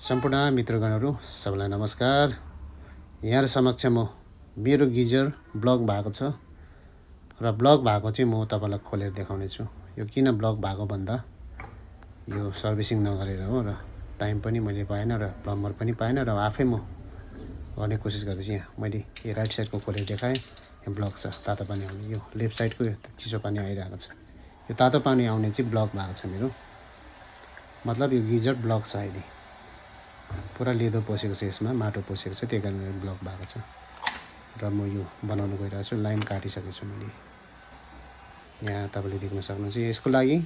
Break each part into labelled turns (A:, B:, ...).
A: सम्पूर्ण मित्रगणहरू सबैलाई नमस्कार। यहाँ समक्ष म मेरो गिजर ब्लक भएको छ र ब्लक भएको चाहिँ म तपाईलाई खोलेर देखाउने छु। यो किन ब्लक भएको भन्दा यो सर्भिसिङ नगरेर हो र टाइम पनि मैले पाएन र प्लम्बर पनि पाएन र आफै म गर्ने कोसिस गर्दैछु। यहाँ मैले यो राइट साइडको खोलेर देखाएँ, यहाँ ब्लक छ, तातो पानी आउने। यो लेफ्ट साइडको चिसो पानी आइरहेको छ। यो तातो पानी आउने चाहिँ ब्लक भएको छ मेरो, मतलब यो गिजर ब्लक छ। अहिले पुरा लेदो पसेको छ, यसमा माटो पसेको छ, त्यही कारणले ब्लक भएको छ र म यो बनाउन गइरहेको छु। लाइन काटिसकेको छु मैले। यहाँ तपाईले देख्न सक्नुहुन्छ। यसको लागि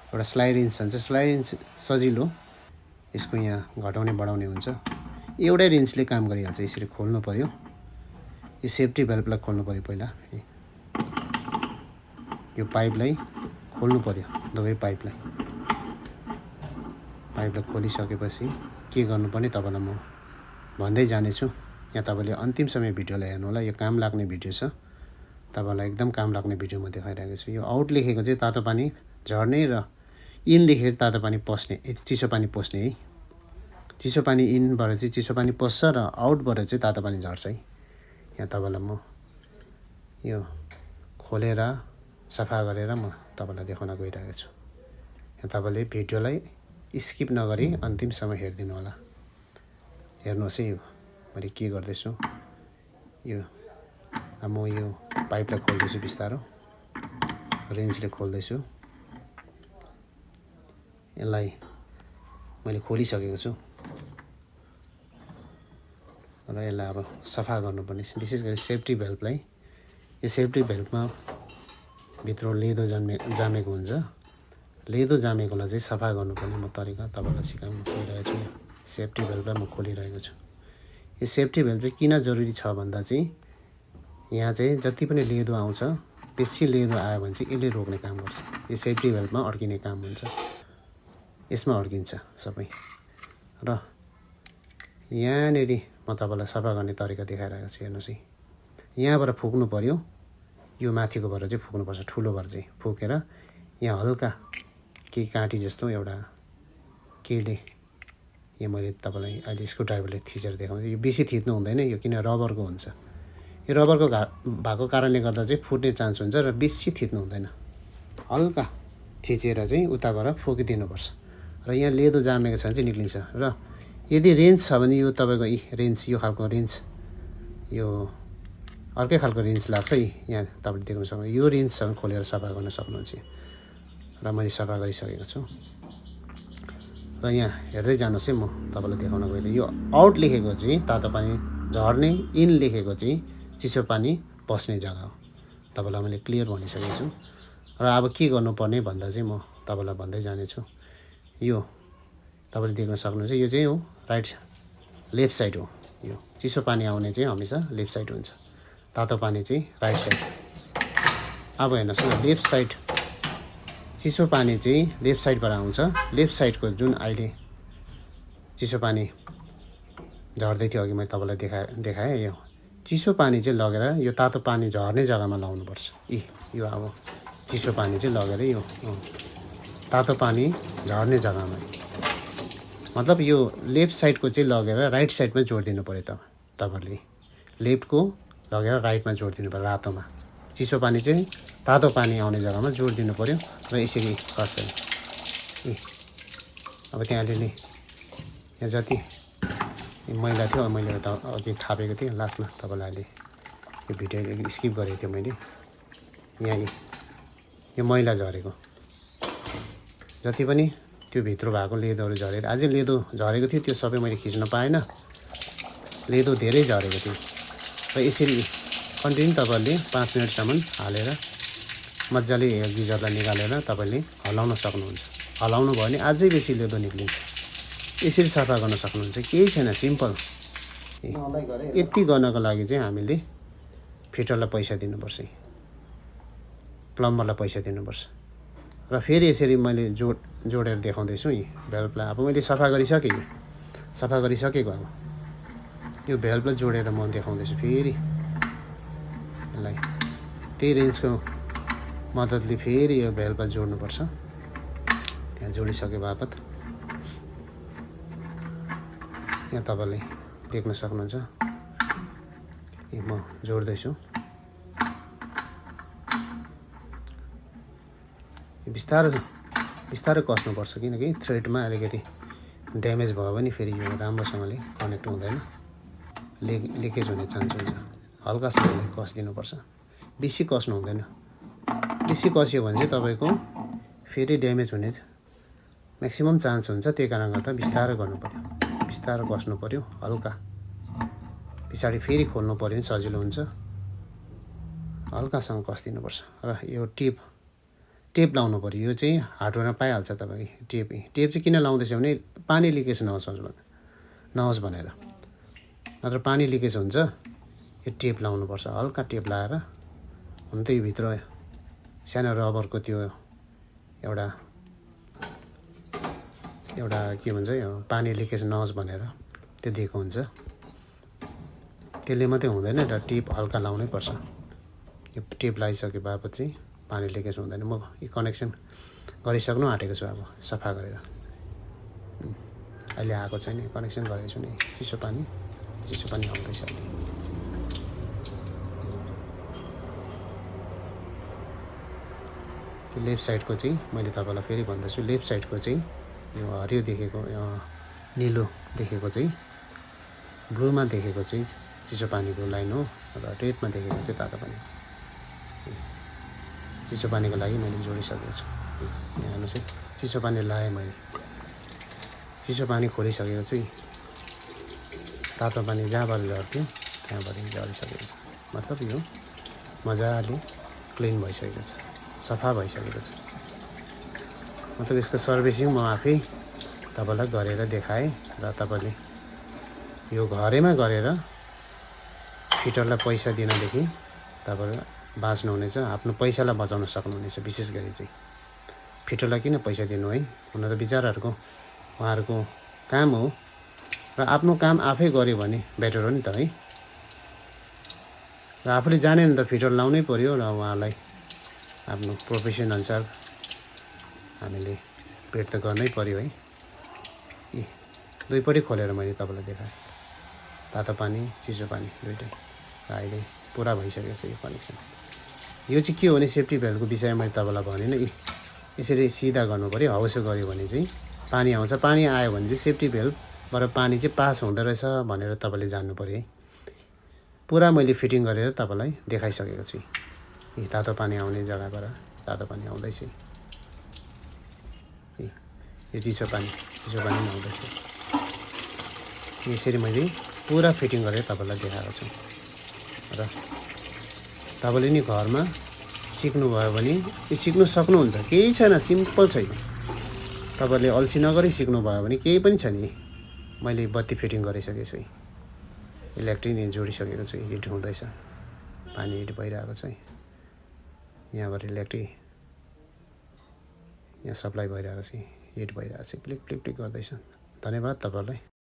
A: एउटा स्लाइड रिन्च हुन्छ। स्लाइड रिन्च सजिलो, यसको यहाँ घटाउने बढाउने हुन्छ। एउटै रिन्चले काम गरिहाल्छ। यसरी खोल्नु पर्यो, यो सेफ्टी भ्याल्भलाई खोल्नु पर्यो। पहिला यो पाइपलाई खोल्नु पर्यो, दुवै पाइपलाई खोलिसकेपछि के गर्नुपर्ने तपाईलाई म भन्दै जानेछु। यहाँ तपाईले अन्तिम समय भिडियोलाई हेर्नु होला। यो काम लाग्ने भिडियो छ, तपाईलाई एकदम काम लाग्ने भिडियो म देखाइरहेको छु। यो आउट लेखेको चाहिँ तातो पानी झर्ने र इन लेखेको चाहिँ तातो पानी पस्ने, चिसो पानी पस्ने है। चिसो पानी इनबाट चाहिँ चिसो पानी पस्छ र आउटबाट चाहिँ तातो पानी झर्छ है। यहाँ तपाईलाई म यो खोलेर सफा गरेर म तपाईलाई देखाउन गइरहेको छु। यहाँ तपाईले भिडियोलाई स्किप नगरी अन्तिम समय हेरिदिनु होला। हेर्नुहोस् है, यो मैले के गर्दैछु। यो म यो पाइपलाई खोल्दैछु बिस्तारो, रेन्जले खोल्दैछु। यसलाई मैले खोलिसकेको छु र यसलाई अब सफा गर्नुपर्ने। विशेष गरी सेफ्टी भ्याल्भलाई, यो सेफ्टी भ्याल्भमा भित्र लेदो जामेको हुन्छ। लेदो जामेकोलाई चाहिँ सफा गर्नुपर्ने म तरिका तपाईलाई सिकाउन गइरहेको छु। सेफ्टी भ्याल्भलाई म खोलिरहेको छु। यो सेफ्टी भ्याल्भ चाहिँ किन जरुरी छ भन्दा चाहिँ यहाँ चाहिँ जति पनि लेदो आउँछ, बेसी लेदो आयो भने चाहिँ यसले रोक्ने काम गर्छ। यो सेफ्टी भ्याल्भमा अड्किने काम हुन्छ, यसमा अड्किन्छ सबै। र यहाँनिर म तपाईलाई सफा गर्ने तरिका देखाइरहेको छु। हेर्नुहोस् है, यहाँबाट फुक्नु पर्यो। यो माथिकोबाट चाहिँ फुक्नुपर्छ, ठुलोबाट चाहिँ फुकेर यहाँ हल्का केही काँटी जस्तो एउटा केले, यो मैले तपाईलाई अहिले स्क्रुड्राइभरले थिचेर देखाउँछु। यो बेसी थिच्नु हुँदैन, यो किन रबरको हुन्छ। यो रबरको भएको कारणले गर्दा चाहिँ फुट्ने चान्स हुन्छ र बेसी थिच्नु हुँदैन। हल्का थिचेर चाहिँ उताबाट फुकिदिनुपर्छ र यहाँ लेदो जामेको छ भने चाहिँ निक्लिन्छ। र यदि रेन्च छ भने यो तपाईँको रेन्च, यो खालको रेन्च, यो अर्कै खालको रेन्च लाग्छ। यहाँ तपाईँले देख्न सक्नुहुन्छ। यो रेन्च छ भने खोलेर सफा गर्न सक्नुहुन्छ र मैले सफा गरिसकेको छु। र यहाँ हेर्दै जानुहोस् है, म तपाईँलाई देखाउन गइरहेको। यो आउट लेखेको चाहिँ तातो पानी झर्ने, इन लेखेको चाहिँ चिसो पानी पस्ने जग्गा हो। तपाईँलाई मैले क्लियर भनिसकेको छु। र अब के गर्नुपर्ने भन्दा चाहिँ म तपाईँलाई भन्दै जानेछु। यो तपाईँले देख्न सक्नुहुन्छ, यो चाहिँ हो लेफ्ट साइड हो। यो चिसो पानी आउने चाहिँ हमेसा लेफ्ट साइड हुन्छ, तातो पानी चाहिँ राइट साइड। अब हेर्नुहोस् न, लेफ्ट साइड चिसो पानी चाहिँ लेफ्ट साइडबाट आउँछ। लेफ्ट साइडको जुन अहिले चिसो पानी झर्दै थियो, अघि मैले तपाईँलाई देखाएँ। यो चिसो पानी चाहिँ लगेर यो तातो पानी झर्ने जग्गामा लाउनुपर्छ। यो अब चिसो पानी चाहिँ लगेर यो तातो पानी झर्ने जग्गामा, मतलब यो लेफ्ट साइडको चाहिँ लगेर राइट साइडमा जोडिदिनु पऱ्यो। तपाईँहरूले लेफ्टको लगेर राइटमा जोडिदिनु पऱ्यो, रातोमा। चिसो पानी चाहिँ तातो पानी आउने जग्गामा जोडिदिनु पऱ्यो र यसरी खस्छ। अब त्यहाँ अलिअलि यहाँ जति मैला थियो, मैले अघि थापेको थिएँ लास्टमा, तपाईँलाई अहिले यो भिडियो स्किप गरेको थिएँ मैले। यहाँ यो मैला झरेको, जति पनि त्यो भित्र भएको लेदोहरू झरेर, अझै लेदो झरेको थियो, त्यो सबै मैले खिच्न पाएन। लेदो धेरै झरेको थियो र यसरी कन्टिन्यू तपाईँले 5 मिनटसम्म हालेर मजाले गिजरलाई निकालेर तपाईँले हलाउन सक्नुहुन्छ। हलाउनु भयो भने अझै बेसी लेदो निक्लिन्छ। यसरी सफा गर्न सक्नुहुन्छ, केही छैन, सिम्पल। यति गर्नको लागि चाहिँ हामीले फिटरलाई पैसा दिनुपर्छ, प्लम्बरलाई पैसा दिनुपर्छ। र फेरि यसरी मैले जोडेर देखाउँदैछु यी भ्याल्भलाई। अब मैले सफा गरिसकेको अब यो भ्याल्भलाई जोडेर म देखाउँदैछु। फेरि यसलाई त्यही रेन्जको मद्दतले फेरि यो भ्याल्भलाई जोड्नुपर्छ। त्यहाँ जोडिसके बापत यहाँ तपाईँले देख्न सक्नुहुन्छ। म जोड्दैछु। बिस्तारै कस्नुपर्छ किनकि थ्रेडमा अलिकति ड्यामेज भयो भने फेरि यो राम्रोसँगले कनेक्ट हुँदैन, लिकेज हुने चान्स हुन्छ। हल्कासँगले कसिदिनुपर्छ, बेसी कस्नु हुँदैन। बेसी कसियो भने चाहिँ तपाईँको फेरि ड्यामेज हुने म्याक्सिमम चान्स हुन्छ। त्यही कारणले गर्दा बिस्तारै गर्नु पऱ्यो, बिस्तारै कस्नु पऱ्यो, हल्का। पछाडि फेरि खोल्नु पऱ्यो भने सजिलो हुन्छ। हल्कासँग कसिदिनुपर्छ र यो टेप लाउनु पऱ्यो। यो चाहिँ हार्डवेरमा पाइहाल्छ तपाईँ। टेप चाहिँ किन लाउँदैछ भने पानी लिकेज नहोस् भनेर। नत्र पानी लिकेज हुन्छ। यो टेप लाउनुपर्छ, हल्का टेप लाएर। हुन त यो भित्र सानो रबरको त्यो एउटा के भन्छ यो पानी लिकेज नहोस् भनेर त्यो दिएको हुन्छ। त्यसले मात्रै हुँदैन, र टेप हल्का लाउनै पर्छ। यो टेप लगाइसके बापत चाहिँ पानी लिकेज हुँदैन। म यो कनेक्सन गरिसक्नु आँटेको छु अब सफा गरेर। अहिले आएको छैन, कनेक्सन गरेको छु नि। चिसो पानी आउँदैछ अहिले। लेफ्ट साइडको चाहिँ मैले तपाईँलाई फेरि भन्दैछु, लेफ्ट साइडको चाहिँ यो हरियो देखेको, निलो देखेको चाहिँ, ब्लूमा देखेको चाहिँ चिसो पानीको लाइन हो, र रेडमा देखेको चाहिँ तातो पानी। चिसो पानीको लागि मैले जोडिसकेको छु। यहाँ हेर्नुहोस् है, चिसो पानी लगाएँ मैले, चिसो पानी खोलिसकेको छु। तातो पानी जहाँबाट झर्थ्यो त्यहाँबाट झरिसकेको छ। मतलब यो मजाले क्लिन भइसकेको छ, सफा भइसकेको छ। मतलब यसको सर्भिसिङ म आफै तपाईँलाई गरेर देखाएँ, र तपाईँले यो घरैमा गरेर फिटरलाई पैसा दिनदेखि तपाईँले बाँच्नुहुनेछ, आफ्नो पैसालाई बचाउन सक्नुहुनेछ। विशेष गरी चाहिँ फिटरलाई किन पैसा दिनु है, हुन त बिचराहरूको उहाँहरूको काम हो, र आफ्नो काम आफै गऱ्यो भने बेटर हो नि त है। र आफूले जानेन त फिटर लाउनै पर्यो, र उहाँलाई आफ्नो प्रोफेसन अनुसार हामीले पेड त गर्नै पर्यो है। दुईपट्टि खोलेर मैले तपाईँलाई देखाएँ, तातो पानी चिसो पानी दुइटै। अहिले पुरा भइसकेको छ यो कनेक्सन। यो चाहिँ के हो भने सेफ्टी भेल्भको विषयमा मैले तपाईँलाई भनेन। यसरी सिधा गर्नु पऱ्यो, हाउसो गऱ्यो भने चाहिँ पानी आउँछ। पानी आयो भने चाहिँ सेफ्टी भेल्भबाट पानी चाहिँ पास हुँदो रहेछ भनेर तपाईँले जान्नु पऱ्यो है। पुरा मैले फिटिङ गरेर तपाईँलाई देखाइसकेको छु। तातो पानी आउने जग्गाबाट तातो पानी आउँदैछ। यो चिसो पानी आउँदैछ। यसरी मैले पुरा फिटिङ गरेर तपाईँलाई देखाएको छु। र तपाईँले नि घरमा सिक्नुभयो भने यो सिक्नु सक्नुहुन्छ, केही छैन, सिम्पल छ। तपाईँले अल्छी नगरी सिक्नुभयो भने केही पनि छैन। मैले बत्ती फिटिङ गरिसकेको छु, इलेक्ट्रिक जोडिसकेको छु। हिट हुँदैछ, पानी हिट भइरहेको छ। यहाँबाट इलेक्ट्रिक यहाँ सप्लाई भइरहेको छ, हिट भइरहेको छ, प्लिक प्लिक प्लिक गर्दैछ। धन्यवाद तपाईँलाई।